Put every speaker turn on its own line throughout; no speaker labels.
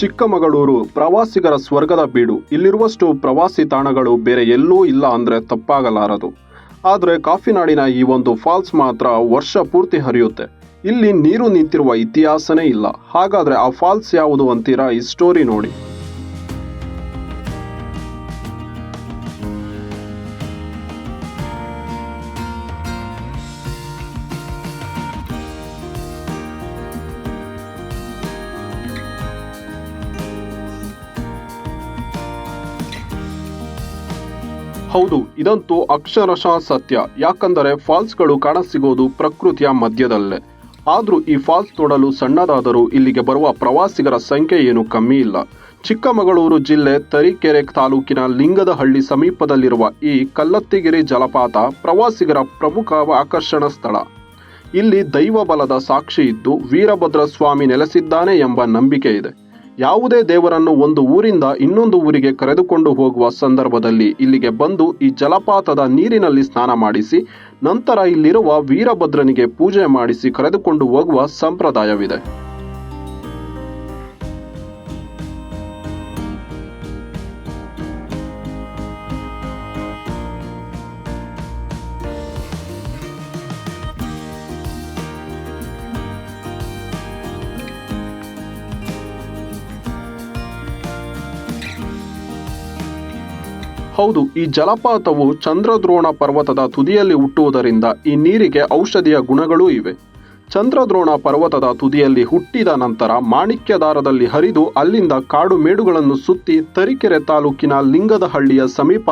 ಚಿಕ್ಕಮಗಳೂರು ಪ್ರವಾಸಿಗರ ಸ್ವರ್ಗದ ಬೀಡು. ಇಲ್ಲಿರುವಷ್ಟು ಪ್ರವಾಸಿ ತಾಣಗಳು ಬೇರೆ ಎಲ್ಲೂ ಇಲ್ಲ ಅಂದರೆ ತಪ್ಪಾಗಲಾರದು. ಆದರೆ ಕಾಫಿನಾಡಿನ ಈ ಒಂದು ಫಾಲ್ಸ್ ಮಾತ್ರ ವರ್ಷ ಪೂರ್ತಿ ಹರಿಯುತ್ತೆ. ಇಲ್ಲಿ ನೀರು ನಿಂತಿರುವ ಇತಿಹಾಸನೇ ಇಲ್ಲ. ಹಾಗಾದರೆ ಆ ಫಾಲ್ಸ್ ಯಾವುದು ಅಂತೀರಾ? ಈ ಸ್ಟೋರಿ ನೋಡಿ. ಹೌದು, ಇದಂತೂ ಅಕ್ಷರಶಃ ಸತ್ಯ. ಯಾಕಂದರೆ ಫಾಲ್ಸ್ಗಳು ಕಾಣಸಿಗೋದು ಪ್ರಕೃತಿಯ ಮಧ್ಯದಲ್ಲೇ. ಆದರೂ ಈ ಫಾಲ್ಸ್ ನೋಡಲು ಸಣ್ಣದಾದರೂ ಇಲ್ಲಿಗೆ ಬರುವ ಪ್ರವಾಸಿಗರ ಸಂಖ್ಯೆ ಏನು ಕಮ್ಮಿ ಇಲ್ಲ. ಚಿಕ್ಕಮಗಳೂರು ಜಿಲ್ಲೆ ತರೀಕೆರೆ ತಾಲೂಕಿನ ಲಿಂಗದಹಳ್ಳಿ ಸಮೀಪದಲ್ಲಿರುವ ಈ ಕಲ್ಲತ್ತಿಗಿರಿ ಜಲಪಾತ ಪ್ರವಾಸಿಗರ ಪ್ರಮುಖ ಆಕರ್ಷಣಾ ಸ್ಥಳ. ಇಲ್ಲಿ ದೈವ ಬಲದ ಸಾಕ್ಷಿ ಇದ್ದು ವೀರಭದ್ರ ಸ್ವಾಮಿ ನೆಲೆಸಿದ್ದಾನೆ ಎಂಬ ನಂಬಿಕೆ ಇದೆ. ಯಾವುದೇ ದೇವರನ್ನು ಒಂದು ಊರಿಂದ ಇನ್ನೊಂದು ಊರಿಗೆ ಕರೆದುಕೊಂಡು ಹೋಗುವ ಸಂದರ್ಭದಲ್ಲಿ ಇಲ್ಲಿಗೆ ಬಂದು ಈ ಜಲಪಾತದ ನೀರಿನಲ್ಲಿ ಸ್ನಾನ ಮಾಡಿಸಿ ನಂತರ ಇಲ್ಲಿರುವ ವೀರಭದ್ರನಿಗೆ ಪೂಜೆ ಮಾಡಿಸಿ ಕರೆದುಕೊಂಡು ಹೋಗುವ ಸಂಪ್ರದಾಯವಿದೆ. ಹೌದು, ಈ ಜಲಪಾತವು ಚಂದ್ರದ್ರೋಣ ಪರ್ವತದ ತುದಿಯಲ್ಲಿ ಹುಟ್ಟುವುದರಿಂದ ಈ ನೀರಿಗೆ ಔಷಧಿಯ ಗುಣಗಳೂ ಇವೆ. ಚಂದ್ರದ್ರೋಣ ಪರ್ವತದ ತುದಿಯಲ್ಲಿ ಹುಟ್ಟಿದ ನಂತರ ಮಾಣಿಕ್ಯದಾರದಲ್ಲಿ ಹರಿದು ಅಲ್ಲಿಂದ ಕಾಡು ಮೇಡುಗಳನ್ನು ಸುತ್ತಿ ತರೀಕೆರೆ ತಾಲೂಕಿನ ಲಿಂಗದಹಳ್ಳಿಯ ಸಮೀಪ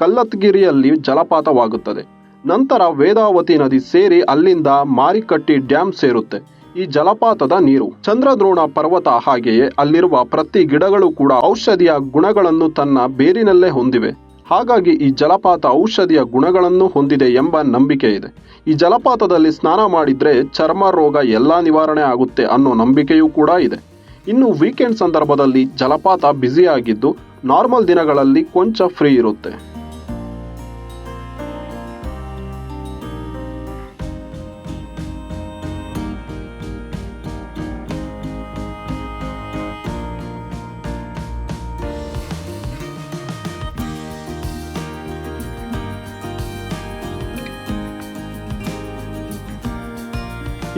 ಕಲ್ಲತ್ತಗಿರಿಯಲ್ಲಿ ಜಲಪಾತವಾಗುತ್ತದೆ. ನಂತರ ವೇದಾವತಿ ನದಿ ಸೇರಿ ಅಲ್ಲಿಂದ ಮಾರಿಕಟ್ಟಿ ಡ್ಯಾಮ್ ಸೇರುತ್ತೆ. ಈ ಜಲಪಾತದ ನೀರು ಚಂದ್ರದ್ರೋಣ ಪರ್ವತ ಹಾಗೆಯೇ ಅಲ್ಲಿರುವ ಪ್ರತಿ ಗಿಡಗಳು ಕೂಡ ಔಷಧಿಯ ಗುಣಗಳನ್ನು ತನ್ನ ಬೇರಿನಲ್ಲೇ ಹೊಂದಿವೆ. ಹಾಗಾಗಿ ಈ ಜಲಪಾತ ಔಷಧಿಯ ಗುಣಗಳನ್ನು ಹೊಂದಿದೆ ಎಂಬ ನಂಬಿಕೆ ಇದೆ. ಈ ಜಲಪಾತದಲ್ಲಿ ಸ್ನಾನ ಮಾಡಿದ್ರೆ ಚರ್ಮ ರೋಗ ಎಲ್ಲ ನಿವಾರಣೆ ಆಗುತ್ತೆ ಅನ್ನೋ ನಂಬಿಕೆಯೂ ಕೂಡ ಇದೆ. ಇನ್ನು ವೀಕೆಂಡ್ ಸಂದರ್ಭದಲ್ಲಿ ಜಲಪಾತ ಬ್ಯುಸಿಯಾಗಿದ್ದು ನಾರ್ಮಲ್ ದಿನಗಳಲ್ಲಿ ಕೊಂಚ ಫ್ರೀ ಇರುತ್ತೆ.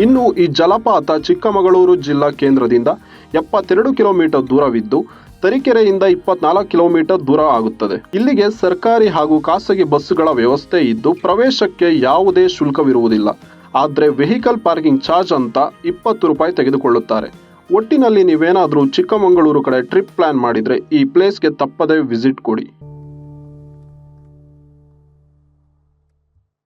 ಇನ್ನು ಈ ಜಲಪಾತ ಚಿಕ್ಕಮಗಳೂರು ಜಿಲ್ಲಾ ಕೇಂದ್ರದಿಂದ 72 ಕಿಲೋಮೀಟರ್ ದೂರವಿದ್ದು ತರೀಕೆರೆಯಿಂದ 24 ಕಿಲೋಮೀಟರ್ ದೂರ ಆಗುತ್ತದೆ. ಇಲ್ಲಿಗೆ ಸರ್ಕಾರಿ ಹಾಗೂ ಖಾಸಗಿ ಬಸ್ಸುಗಳ ವ್ಯವಸ್ಥೆ ಇದ್ದು ಪ್ರವೇಶಕ್ಕೆ ಯಾವುದೇ ಶುಲ್ಕವಿರುವುದಿಲ್ಲ. ಆದರೆ ವೆಹಿಕಲ್ ಪಾರ್ಕಿಂಗ್ ಚಾರ್ಜ್ ಅಂತ 20 ರೂಪಾಯಿ ತೆಗೆದುಕೊಳ್ಳುತ್ತಾರೆ. ಒಟ್ಟಿನಲ್ಲಿ ನೀವೇನಾದರೂ ಚಿಕ್ಕಮಗಳೂರು ಕಡೆ ಟ್ರಿಪ್ ಪ್ಲಾನ್ ಮಾಡಿದರೆ ಈ ಪ್ಲೇಸ್ಗೆ ತಪ್ಪದೇ ವಿಸಿಟ್ ಕೊಡಿ.